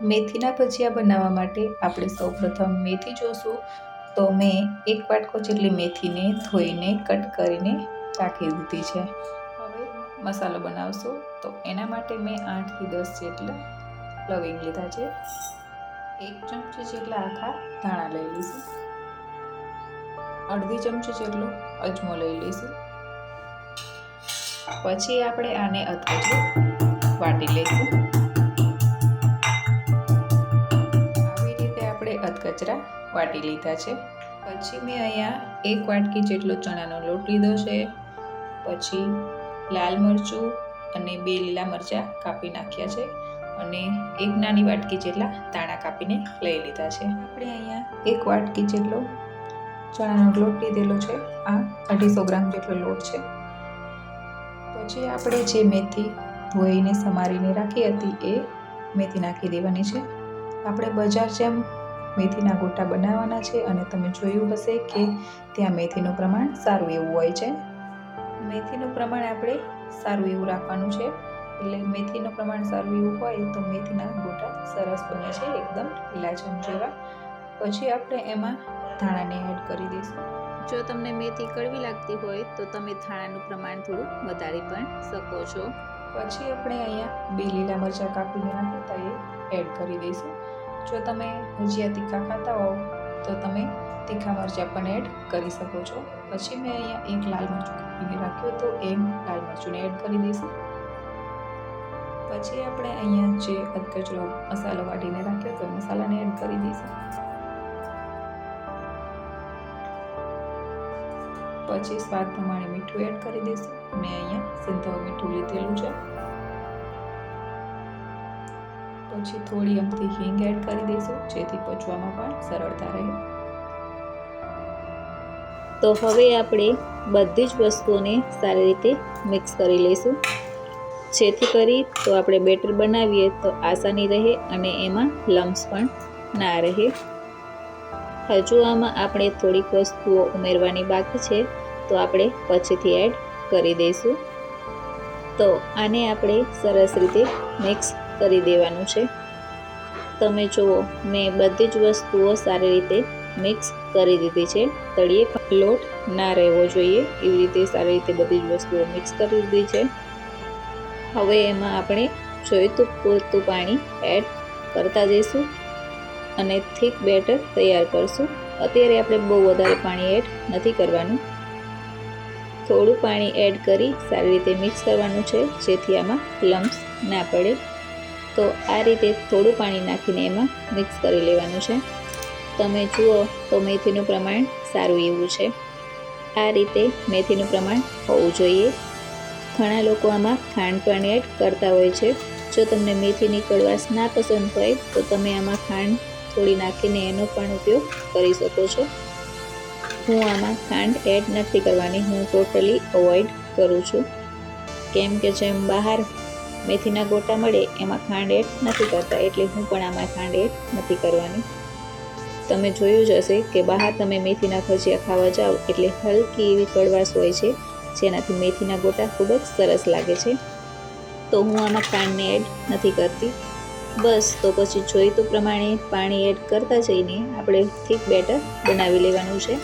મેથીના ભજીયા બનાવવા માટે આપણે સૌપ્રથમ મેથી જોશું. તો મેં 1 વાટકો જેટલી મેથીને ધોઈને કટ કરીને રાખી દીધી છે. હવે મસાલો બનાવશું. તો એના માટે મેં 8 થી 10 જેટલા લવિંગ લીધા છે. 1 ચમચી જેટલા આખા ધાણા લઈ લઈશું. અડધી ચમચી જેટલો અજમો લઈ લઈશું. પછી આપણે આને અધકચરું વાટી લઈશું. અધકચરા વાટી લીધા છે. પછી મેં અહીંયા 1 વાટકી જેટલો ચણાનો લોટ લીધો છે. પછી લાલ મરચું અને 2 લીલા મરચાં કાપી નાખ્યા છે અને 1 નાની વાટકી જેટલા દાણા કાપીને લઈ લીધા છે. આપણે અહીંયા 1 વાટકી જેટલો ચણાનો લોટ લીધેલો છે. આ 250 ગ્રામ જેટલો લોટ છે. પછી આપણે જે મેથી ધોઈને સમારીને રાખી હતી એ મેથી નાખી દેવાની છે. આપણે બજાર જેમ મેથીના ગોટા બનાવવાના છે અને તમે જોયું હશે કે ત્યાં મેથીનું પ્રમાણ સારું એવું હોય છે. મેથીનું પ્રમાણ આપણે સારું એવું રાખવાનું છે. એટલે મેથીનું પ્રમાણ સારું એવું હોય તો મેથીના ગોટા સરસ બને છે, એકદમ લીલાછમ જેવા. પછી આપણે એમાં ધાણાને એડ કરી દઈશું. જો તમને મેથી કડવી લાગતી હોય તો તમે ધાણાનું પ્રમાણ થોડું વધારી પણ શકો છો. પછી આપણે અહીંયા 2 લીલા મરચાં કાપીને નાખતા એ એડ કરી દઈશું. જો તમે ભજીયા તીખા ખાતા હો તો તમે તીખા મરચાં પણ એડ કરી શકો છો. પછી મેં અહીંયા 1 લાલ મરચું કાપીને રાખ્યું તો એમ લાલ મરચુંને એડ કરી દઈશું. પછી આપણે અહીંયા જે અધકચરો મસાલો વાટીને રાખ્યો તો મસાલાને એડ કરી દઈશું. પછી સ્વાદ પ્રમાણે મીઠું એડ કરી દઈશું. મેં અહીંયા સિંધવ મીઠું લીધેલું છે. પછી થોડી અમથી હિંગ એડ કરી દઈશું જેથી પચવામાં પણ સરળતા રહે. તો હવે આપણે બધી જ વસ્તુઓને સારી રીતે મિક્સ કરી લઈશું જેથી કરી તો આપણે બેટર બનાવીએ તો આસાની રહે અને એમાં લમ્સ પણ ના રહે. હજુ આમાં આપણે થોડીક વસ્તુઓ ઉમેરવાની બાકી છે તો આપણે પછીથી એડ કરી દઈશું. તો આને આપણે સરસ રીતે મિક્સ કરી દેવાનું છે. તમે જુઓ મેં બધી જ વસ્તુઓ સારી રીતે મિક્સ કરી દીધી છે. તળિયે લોટ ના રહેવો જોઈએ એવી રીતે સારી રીતે બધી જ વસ્તુઓ મિક્સ કરી દીધી છે. હવે એમાં આપણે જોઈતું પૂરતું પાણી એડ કરતા જઈશું અને થીક બેટર તૈયાર કરશું. અત્યારે આપણે બહુ વધારે પાણી એડ નથી કરવાનું. થોડું પાણી એડ કરી સારી રીતે મિક્સ કરવાનું છે જેથી આમાં લમ્સ ના પડે. તો આ રીતે થોડું પાણી નાખીને એમાં મિક્સ કરી લેવાનું છે. તમે જુઓ તો મેથીનું પ્રમાણ સારું એવું છે. આ રીતે મેથીનું પ્રમાણ હોવું જોઈએ. ઘણા લોકો આમાં ખાંડ પણ એડ કરતા હોય છે. જો તમને મેથીની કડવાશ ના પસંદ હોય તો તમે આમાં ખાંડ થોડી નાખીને એનો પણ ઉપયોગ કરી શકો છો. હું આમાં ખાંડ એડ નથી કરવાની, હું ટોટલી અવોઇડ કરું છું. કેમ કે જેમ બહાર મેથીના ગોટા મળે એમાં ખાંડ એડ નથી કરતા એટલે હું પણ આમાં ખાંડ એડ નથી કરવાની. તમે જોયું જ હશે કે બહાર તમે મેથીના ભજીયા ખાવા જાઓ એટલે હલકી એવી કડવાશ હોય છે જેનાથી મેથીના ગોટા ખૂબ જ સરસ લાગે છે. તો હું આમાં ખાંડને એડ નથી કરતી. બસ તો પછી જોઈતું પ્રમાણે પાણી એડ કરતા જઈને આપણે થીક બેટર બનાવી લેવાનું છે.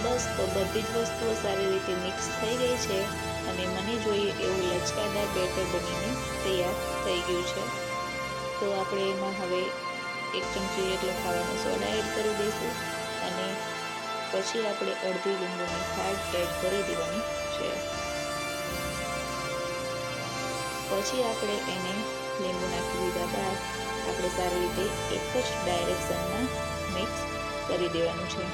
બસ તો બધી જ વસ્તુઓ સારી રીતે મિક્સ થઈ ગઈ છે અને મને જોઈએ એવું લચકાદાર બેટર બનીને તૈયાર થઈ ગયું છે. તો આપણે એમાં હવે 1 ચમચી જેટલો ખાવાનો સોડા એડ કરી દઈશું અને પછી આપણે અડધી લીંબુની ખાંડ એડ કરી દેવાની છે. પછી આપણે એને લીંબુ નાખી દીધા બાદ આપણે સારી રીતે એક જ ડાયરેક્શનમાં મિક્સ કરી દેવાનું છે.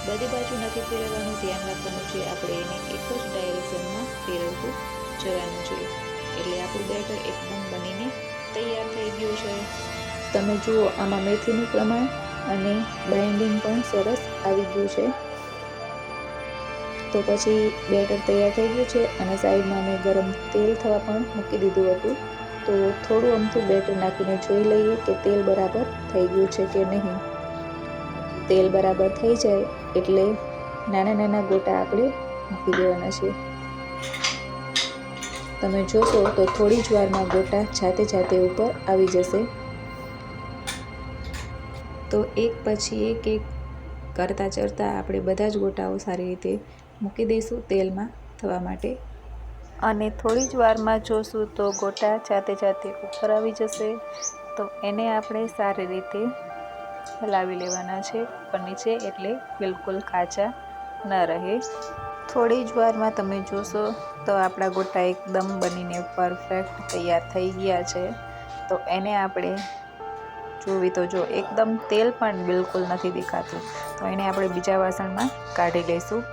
બધી બાજુ નથી ફેરવવાનું, ધ્યાન રાખવાનું છે. આપણે એને એક જ ડાયરેક્શનમાં ફેરવતું જવાનું છે એટલે આપણું બેટર એકદમ બનીને તૈયાર થઈ ગયું છે. તમે જુઓ આમાં મેથીનું પ્રમાણ અને બાઇન્ડિંગ પણ સરસ આવી ગયું છે. તો પછી બેટર તૈયાર થઈ ગયું છે અને સાઈડમાં મેં ગરમ તેલ થવા પણ મૂકી દીધું હતું. તો થોડું અમથું બેટર નાખીને જોઈ લઈએ કે તેલ બરાબર થઈ ગયું છે કે નહીં. તેલ બરાબર થઈ જાય એટલે નાના નાના ગોટા આપણે મૂકી દેવાના છે. તમે જોશો તો થોડી જ વારમાં ગોટા જાતે જાતે ઉપર આવી જશે. તો એક પછી એક કરતાં ચડતા આપણે બધા જ ગોટાઓ સારી રીતે મૂકી દઈશું તેલમાં થવા માટે, અને થોડી જ વારમાં જોશું તો ગોટા જાતે જાતે ઉપર આવી જશે. તો એને આપણે સારી રીતે હલાવી લેવાના છે ઉપર નીચે, એટલે બિલકુલ કાચા ન રહે. થોડી જ વારમાં તમે જોશો તો આપણા ગોટા એકદમ બનીને પરફેક્ટ તૈયાર થઈ ગયા છે. તો એને આપણે જોવી તો જો એકદમ તેલ પણ બિલકુલ નથી દેખાતું, તો એને આપણે બીજા વાસણમાં કાઢી લઈશું.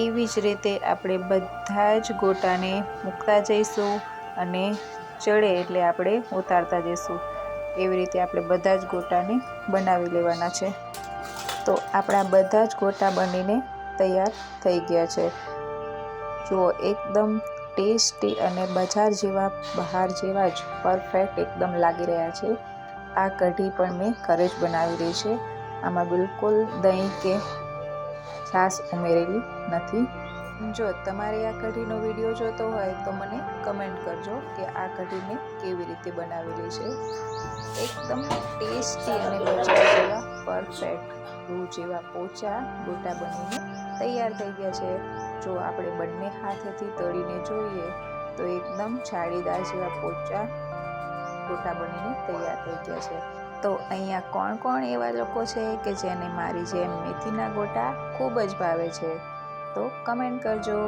એવી જ રીતે આપણે બધા જ ગોટાને મૂકતા જઈશું અને ચડે એટલે આપણે ઉતારતા જઈશું. એવી રીતે આપણે બધા જ ગોટાને બનાવી લેવાના છે. તો આપણા બધા જ ગોટા બનીને તૈયાર થઈ ગયા છે. જુઓ એકદમ ટેસ્ટી અને બજાર જેવા બહાર જેવા જ પરફેક્ટ એકદમ લાગી રહ્યા છે. આ કઢી પણ મેં ઘરે જ બનાવી રહી છે. આમાં બિલકુલ દહીં કે છાશ ઉમેરેલી નથી. જો તમારે આ કઢીનો વિડીયો જોતો હોય તો મને કમેન્ટ કરજો કે આ કઢીને કેવી રીતે બનાવેલી છે. એકદમ ટેસ્ટી અને બજાર જેવા પરફેક્ટ રૂ જેવા પોચા ગોટા બનીને તૈયાર થઈ ગયા છે. જો આપણે બંને હાથેથી તળીને જોઈએ તો એકદમ જાળીદાર જેવા પોચા ગોટા બનીને તૈયાર થઈ ગયા છે. તો અહીંયા કોણ કોણ એવા લોકો છે કે જેને મારી જેમ મેથીના ગોટા ખૂબ જ ભાવે છે? તો કમેન્ટ કરજો.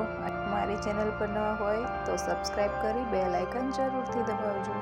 મારી ચેનલ પર નવા હોય તો સબસ્ક્રાઈબ કરી બેલ આઇકન જરૂરથી દબાવજો.